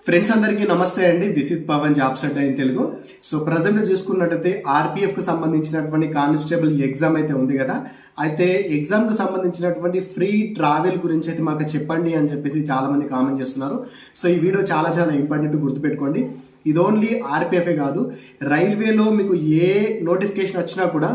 Friends అందరికీ నమస్తే అండి. This is Pavan jobs Adda in Telugu. So present చూసుకున్నట్టయితే ఆర్పిఎఫ్ కు సంబంధించినటువంటి కానిస్టేబుల్ ఎగ్జామ్ అయితే ఉంది కదా. అయితే ఎగ్జామ్ కు సంబంధించినటువంటి ఫ్రీ ట్రావెల్ గురించి అయితే మాకు చెప్పండి అని చెప్పేసి చాలా మంది కామెంట్ చేస్తున్నారు. సో ఈ వీడియో చాలా చాలా ఇంపార్టెంట్, గుర్తుపెట్టుకోండి. ఇది ఓన్లీ ఆర్పిఎఫే కాదు, రైల్వేలో మీకు ఏ నోటిఫికేషన్ వచ్చినా కూడా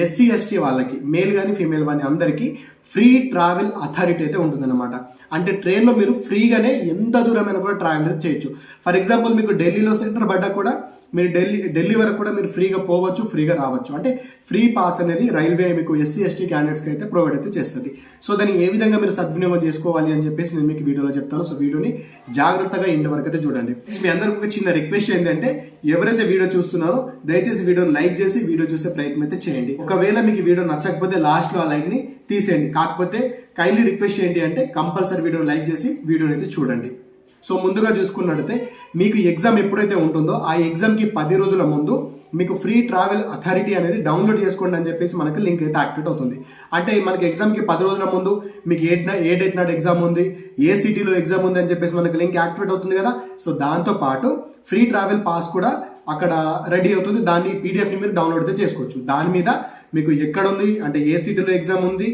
ఎస్సీ ఎస్టీ వాళ్ళకి, మేల్ కానీ ఫీమేల్ కానీ అందరికీ ఫ్రీ ట్రావెల్ అథారిటీ అయితే ఉంటుందన్నమాట. అంటే ట్రైన్లో మీరు ఫ్రీగానే ఎంత దూరమైనా కూడా ట్రావెల్ చేయొచ్చు. ఫర్ ఎగ్జాంపుల్ మీకు ఢిల్లీలో సెంటర్ పడ్డా కూడా మీరు ఢిల్లీ వరకు కూడా మీరు ఫ్రీగా పోవచ్చు, ఫ్రీగా రావచ్చు. అంటే ఫ్రీ పాస్ అనేది రైల్వే మీకు ఎస్సీ ఎస్టీ క్యాండిడేట్స్కి అయితే ప్రొవైడ్ అయితే చేస్తుంది. సో దాన్ని ఏ విధంగా మీరు సద్వినియోగం చేసుకోవాలి అని చెప్పేసి నేను మీకు వీడియోలో చెప్తాను. సో వీడియోని జాగ్రత్తగా ఇంటి వరకు అయితే చూడండి. మీ అందరికి ఒక చిన్న రిక్వెస్ట్ ఏంటంటే, ఎవరైతే వీడియో చూస్తున్నారో దయచేసి వీడియోని లైక్ చేసి వీడియో చూసే ప్రయత్నం అయితే చేయండి. ఒకవేళ మీకు వీడియో నచ్చకపోతే లాస్ట్లో ఆ లైక్ ని తీసేయండి. కాకపోతే కైండ్లీ రిక్వెస్ట్ ఏంటి అంటే, కంపల్సరీ వీడియోని లైక్ చేసి వీడియోని అయితే చూడండి. సో ముందుగా చూసుకున్నట్టయితే మీకు ఎగ్జామ్ ఎప్పుడైతే ఉంటుందో ఆ ఎగ్జామ్కి 10 రోజుల ముందు మీకు ఫ్రీ ట్రావెల్ అథారిటీ అనేది డౌన్లోడ్ చేసుకోండి అని చెప్పేసి మనకి లింక్ అయితే యాక్టివేట్ అవుతుంది. అంటే మనకి ఎగ్జామ్కి 10 రోజుల ముందు మీకు ఏ డేట్ నాడు ఎగ్జామ్ ఉంది, ఏ సిటీలో ఎగ్జామ్ ఉంది అని చెప్పేసి మనకి లింక్ యాక్టివేట్ అవుతుంది కదా. సో దాంతో పాటు ఫ్రీ ట్రావెల్ పాస్ కూడా అక్కడ రెడీ అవుతుంది. దాన్ని పీడిఎఫ్ని మీరు డౌన్లోడ్ అయితే చేసుకోవచ్చు. దాని మీద మీకు ఎక్కడ ఉంది అంటే ఏ సిటీలో ఎగ్జామ్ ఉంది,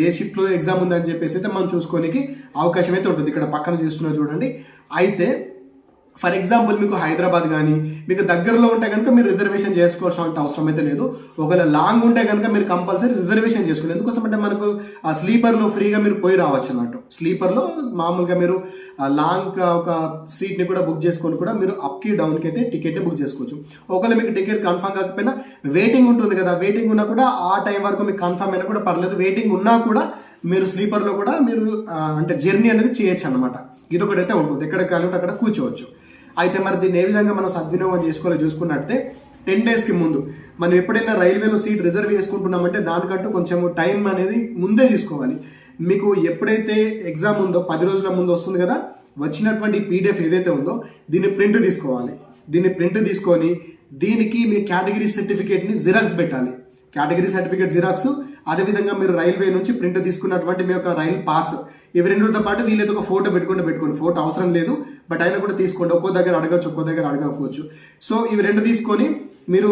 ఏ షిఫ్ట్లో ఎగ్జామ్ ఉంది అని చెప్పేసి అయితే మనం చూసుకోనికి అవకాశం అయితే ఉంటుంది. ఇక్కడ పక్కన చూస్తున్నా చూడండి. అయితే ఫర్ ఎగ్జాంపుల్ మీకు హైదరాబాద్ కానీ మీకు దగ్గరలో ఉంటే కనుక మీరు రిజర్వేషన్ చేసుకోవాల్సిన అవసరం అయితే లేదు. ఒకవేళ లాంగ్ ఉంటే కనుక మీరు కంపల్సరీ రిజర్వేషన్ చేసుకోండి. ఎందుకోసం అంటే మనకు ఆ స్లీపర్లో ఫ్రీగా మీరు పోయి రావచ్చు అన్నట్టు. స్లీపర్లో మామూలుగా మీరు లాంగ్ ఒక సీట్ని కూడా బుక్ చేసుకొని కూడా మీరు అప్కి డౌన్కి అయితే టికెట్ని బుక్ చేసుకోవచ్చు. ఒకవేళ మీకు టికెట్ కన్ఫర్మ్ కాకపోయినా వెయిటింగ్ ఉంటుంది కదా, వెయిటింగ్ ఉన్నా కూడా ఆ టైం వరకు మీకు కన్ఫర్మ్ అయినా కూడా పర్లేదు. వెయిటింగ్ ఉన్నా కూడా మీరు స్లీపర్లో కూడా మీరు అంటే జర్నీ అనేది చేయొచ్చు అనమాట. ఇది ఒకటైతే ఉంటుంది, ఎక్కడ కావాలంటే అక్కడ కూర్చోవచ్చు. అయితే మరి దీన్ని ఏ విధంగా మనం సద్వినియోగం చేసుకోవాలో చూసుకున్నట్టే 10 డేస్కి ముందు మనం ఎప్పుడైనా రైల్వేలో సీట్ రిజర్వ్ చేసుకుంటున్నామంటే దానికంటూ కొంచెం టైం అనేది ముందే తీసుకోవాలి. మీకు ఎప్పుడైతే ఎగ్జామ్ ఉందో 10 రోజుల ముందు వస్తుంది కదా, వచ్చినటువంటి పీడిఎఫ్ ఏదైతే ఉందో దీన్ని ప్రింట్ తీసుకోవాలి. దీన్ని ప్రింట్ తీసుకొని దీనికి మీ కేటగిరీ సర్టిఫికేట్ని జిరాక్స్ పెట్టాలి. కేటగిరీ సర్టిఫికేట్ జిరాక్స్, అదేవిధంగా మీరు రైల్వే నుంచి ప్రింట్ తీసుకున్నటువంటి మీ యొక్క రైల్ పాస్, ఇవి రెండుతో పాటు వీళ్ళైతే ఒక ఫోటో పెట్టుకోండి. ఫోటో అవసరం లేదు, బట్ అయినా కూడా తీసుకోండి. ఒక్కో దగ్గర అడగచ్చు, ఒక్కో దగ్గర అడగకపోవచ్చు. సో ఇవి రెండు తీసుకొని మీరు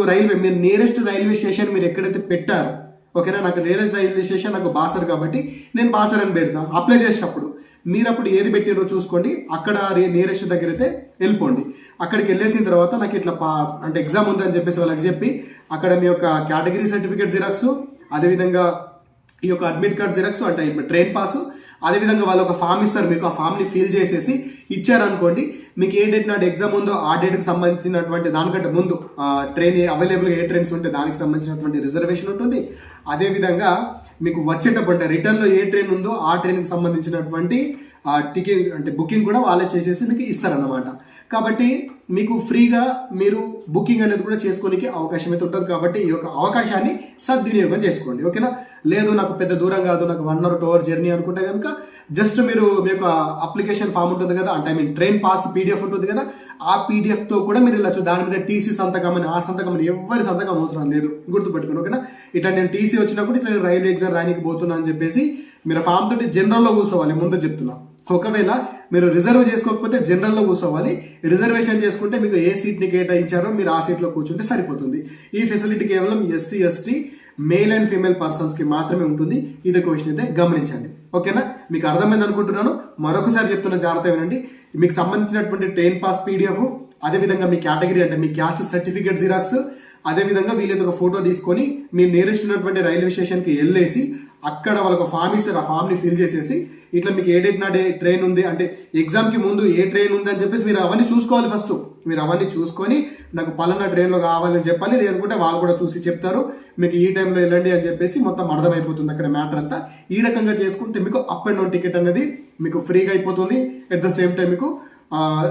నియరెస్ట్ రైల్వే స్టేషన్ మీరు ఎక్కడైతే పెట్టారు, ఓకేనా, నాకు నియరెస్ట్ రైల్వే స్టేషన్ నాకు బాసర్ కాబట్టి నేను బాసర్ అని పెడతాను. అప్లై చేసేటప్పుడు మీరు అప్పుడు ఏది పెట్టిరో చూసుకోండి, అక్కడ నియరెస్ట్ దగ్గర అయితే వెళ్ళిపోండి. అక్కడికి వెళ్ళేసిన తర్వాత నాకు ఇట్లా అంటే ఎగ్జామ్ ఉందని చెప్పేసి వాళ్ళకి చెప్పి అక్కడ మీ యొక్క కేటగిరీ సర్టిఫికేట్ జిరాక్స్, అదేవిధంగా ఈ యొక్క అడ్మిట్ కార్డ్ జిరాక్స్ అంటే ట్రైన్ పాస్, అదేవిధంగా వాళ్ళు ఒక ఫామ్ ఇస్తారు, మీకు ఆ ఫామ్ని ఫిల్ చేసేసి ఇచ్చారనుకోండి. మీకు ఏ డేట్ నాడు ఎగ్జామ్ ఉందో ఆ డేట్కి సంబంధించినటువంటి దానికంటే ముందు ట్రైన్ అవైలబుల్గా ఏ ట్రైన్స్ ఉంటే దానికి సంబంధించినటువంటి రిజర్వేషన్ ఉంటుంది. అదేవిధంగా మీకు వచ్చేటప్పుడు అంటే రిటర్న్లో ఏ ట్రైన్ ఉందో ఆ ట్రైన్కి సంబంధించినటువంటి టికెట్ అంటే బుకింగ్ కూడా వాళ్ళే చేసేసి మీకు ఇస్తారన్నమాట. కాబట్టి మీకు ఫ్రీగా మీరు బుకింగ్ అనేది కూడా చేసుకోనికి అవకాశం అయితే ఉంటుంది. కాబట్టి ఈ యొక్క అవకాశాన్ని సద్వినియోగం చేసుకోండి, ఓకేనా. లేదు నాకు పెద్ద దూరం కాదు, నాకు 1 or 2 hour జర్నీ అనుకుంటే కనుక జస్ట్ మీరు మీ యొక్క అప్లికేషన్ ఫామ్ ఉంటుంది కదా, అంటే ట్రైన్ పాస్ పీడిఎఫ్ ఉంటుంది కదా, ఆ పీడిఎఫ్తో కూడా మీరు వెళ్ళచ్చు. దాని మీద టీసీ సంతకం అని, ఆ సంతకం అని ఎవరి సంతకం అవసరం లేదు, గుర్తుపెట్టుకోండి, ఓకేనా. ఇట్లా నేను టీసీ వచ్చినప్పుడు ఇట్లా నేను రైల్వే ఎగ్జామ్ రానికి పోతున్నా అని చెప్పేసి మీరు ఫామ్ తోటి జనరల్లో కూర్చోవాలి. ముందు చెప్తున్నా, ఒకవేళ మీరు రిజర్వ్ చేసుకోకపోతే జనరల్లో కూర్చోవాలి. రిజర్వేషన్ చేసుకుంటే మీకు ఏ సీట్ని కేటాయించారో మీరు ఆ సీట్లో కూర్చుంటే సరిపోతుంది. ఈ ఫెసిలిటీ కేవలం SC ST male and female పర్సన్స్కి మాత్రమే ఉంటుంది. ఇది క్వశ్చన్ అయితే గమనించండి, ఓకేనా. మీకు అర్థమైంది అనుకుంటున్నాను. మరొకసారి చెప్తున్న జాగ్రత్త వినండి. మీకు సంబంధించినటువంటి ట్రైన్ పాస్ పీడిఎఫ్, అదేవిధంగా మీ కేటగిరీ అంటే మీ క్యాస్ట్ సర్టిఫికేట్ జిరాక్స్, అదేవిధంగా వీళ్ళైతే ఒక ఫోటో తీసుకొని మీ నియరెస్ట్ ఉన్నటువంటి రైల్వే స్టేషన్కి వెళ్ళేసి అక్కడ వాళ్ళకి ఫామ్ ఇస్తారు. ఆ ఫామ్ని ఫిల్ చేసేసి ఇట్లా మీకు ఏ డేట్ నాడే ట్రైన్ ఉంది అంటే ఎగ్జామ్కి ముందు ఏ ట్రైన్ ఉంది అని చెప్పేసి మీరు అవన్నీ చూసుకోవాలి. ఫస్ట్ మీరు అవన్నీ చూసుకొని నాకు పలానా ట్రైన్లో కావాలని చెప్పాలి. లేదంటే వాళ్ళు కూడా చూసి చెప్తారు మీకు ఈ టైంలో వెళ్ళండి అని చెప్పేసి మొత్తం అర్థమైపోతుంది అక్కడ మ్యాటర్ అంతా. ఈ రకంగా చేసుకుంటే మీకు అప్ అండ్ డౌన్ టికెట్ అనేది మీకు ఫ్రీగా అయిపోతుంది. అట్ ద సేమ్ టైం మీకు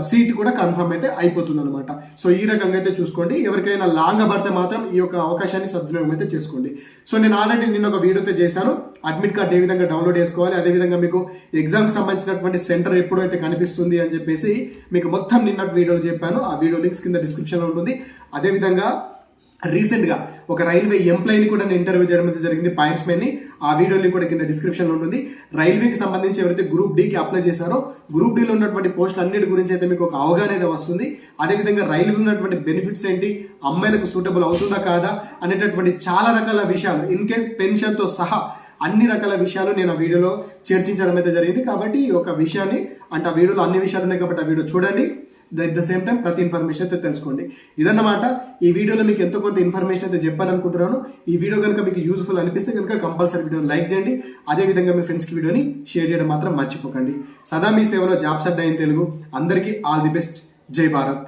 సీట్ కూడా కన్ఫర్మ్ అయితే అయిపోతుంది అనమాట. సో ఈ రకంగా అయితే చూసుకోండి. ఎవరికైనా లాంగ్ పడితే మాత్రం ఈ యొక్క అవకాశాన్ని సద్వినియోగం అయితే చేసుకోండి. సో నేను ఆల్రెడీ నిన్న ఒక వీడియో అయితే చేశాను, అడ్మిట్ కార్డ్ ఏ విధంగా డౌన్లోడ్ చేసుకోవాలి, అదేవిధంగా మీకు ఎగ్జామ్కి సంబంధించినటువంటి సెంటర్ ఎప్పుడైతే కనిపిస్తుంది అని చెప్పేసి మీకు మొత్తం నిన్న వీడియోలో చెప్పాను. ఆ వీడియో లింక్స్ కింద డిస్క్రిప్షన్లో ఉంటుంది. అదేవిధంగా రీసెంట్గా ఒక రైల్వే ఎంప్లాయీని కూడా నేను ఇంటర్వ్యూ చేయడం అయితే జరిగింది, పాయింట్స్ మెన్ ని. ఆ వీడియో లింక్ కూడా కింద డిస్క్రిప్షన్ లో ఉంటుంది. రైల్వేకి సంబంధించి ఎవరైతే గ్రూప్ డి కి అప్లై చేశారో గ్రూప్ డి లో ఉన్నటువంటి పోస్టులు అన్నిటి గురించి అయితే మీకు ఒక అవగాహన అయితే వస్తుంది. అదేవిధంగా రైల్వే ఉన్నటువంటి బెనిఫిట్స్ ఏంటి, అమ్మాయిలకు సూటబుల్ అవుతుందా కాదా అనేటటువంటి చాలా రకాల విషయాలు, ఇన్ కేస్ పెన్షన్ తో సహా అన్ని రకాల విషయాలు నేను ఆ వీడియోలో చర్చించడం అయితే జరిగింది. కాబట్టి ఈ యొక్క విషయాన్ని అంటే ఆ వీడియోలో అన్ని విషయాలు ఉన్నాయి కాబట్టి ఆ వీడియో చూడండి. అట్ ద సేమ్ టైం ప్రతి ఇన్ఫర్మేషన్ అయితే తెలుసుకోండి. ఇదన్నమాట ఈ వీడియోలో మీకు ఎంతో కొంత ఇన్ఫర్మేషన్ అయితే చెప్పాలనుకుంటున్నాను. ఈ వీడియో కనుక మీకు యూస్ఫుల్ అనిపిస్తే కనుక కంపల్సరీ వీడియోని లైక్ చేయండి. అదేవిధంగా మీ ఫ్రెండ్స్కి వీడియోని షేర్ చేయడం మాత్రం మర్చిపోకండి. సదా మీ సేవలో జాబ్స్ అడ్డా ఇన్ తెలుగు. అందరికీ ఆల్ ది బెస్ట్. జై భారత్.